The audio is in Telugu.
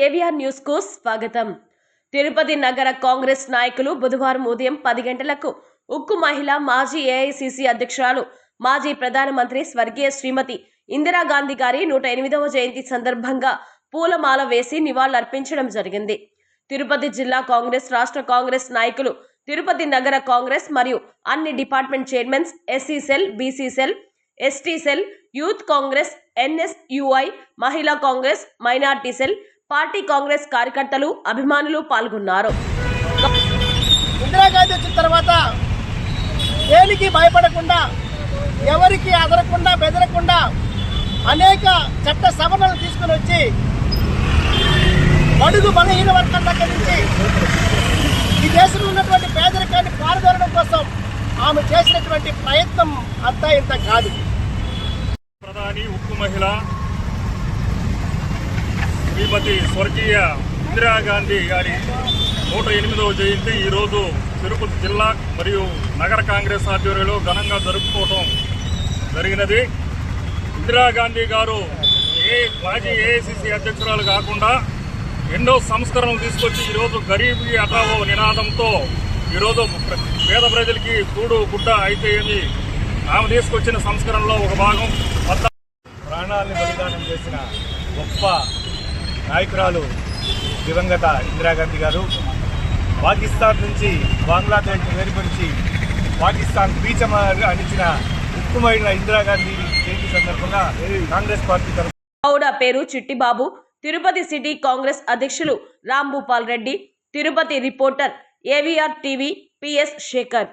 ఏవిఆర్ న్యూస్ కు స్వాగతం. తిరుపతి నగర కాంగ్రెస్ నాయకులు బుధవారం ఉదయం 10 గంటలకు ఉక్కు మహిళ మాజీ ఏఐసిసి అధ్యక్షురాలు మాజీ ప్రధానమంత్రి స్వర్గీయ శ్రీమతి ఇందిరాగాంధీ గారి 108వ జయంతి సందర్భంగా పూలమాల వేసి నివాళులర్పించడం జరిగింది. తిరుపతి జిల్లా కాంగ్రెస్, రాష్ట్ర కాంగ్రెస్ నాయకులు, తిరుపతి నగర కాంగ్రెస్ మరియు అన్ని department chairmans, SC cell, BC cell, ST cell, youth Congress, NSUI, Mahila Congress, minority cell, party Congress కార్యకర్తలు, అభిమానులు పాల్గొన్నారు. ఇందిరాగాంధీ వచ్చిన తర్వాత దేనికి భయపడకుండా, ఎవరికి అదరకుండా బెదరకుండా అనేక చట్ట సవరణలు తీసుకుని వచ్చి బడుగు బలహీన వర్గం దగ్గర నుంచి ఈ దేశంలో ఉన్నటువంటి పేదరికాన్ని పారదోలడం కోసం ఆమె చేసినటువంటి ప్రయత్నం అంతా ఇంత కాదు. ప్రధాని ఉక్కు మహిళ శ్రీమతి స్వర్గీయ ఇందిరాగాంధీ గారి 108వ జయంతి ఈరోజు తిరుపతి జిల్లా మరియు నగర కాంగ్రెస్ ఆధ్వర్యంలో ఘనంగా జరుపుకోవడం జరిగినది. ఇందిరాగాంధీ గారు మాజీ ఏఐసిసి అధ్యక్షురాలు కాకుండా ఎన్నో సంస్కరణలు తీసుకొచ్చి ఈరోజు గరీబీ హఠావో నినాదంతో ఈరోజు పేద ప్రజలకి కూడు గుడ్డ అయితే అని ఆమె తీసుకొచ్చిన సంస్కరణలో ఒక భాగం. ప్రాణాలను బలిదానం చేసిన గొప్ప నాయకురాలు దివంగత ఇందిరాగాంధీ గారు పాకిస్తాన్ నుంచి బంగ్లాదేశ్ వేరుపరిచి పాకిస్తాన్ బీచం అనిచిన ఉక్కు మహిళ ఇందిరాగాంధీ జయంతి సందర్భంగా కాంగ్రెస్ పార్టీ గౌడ పేరు చిట్టిబాబు, తిరుపతి సిటీ కాంగ్రెస్ అధ్యక్షులు Rambhupal Reddy, Tirupati reporter AVR TV PS Shekhar.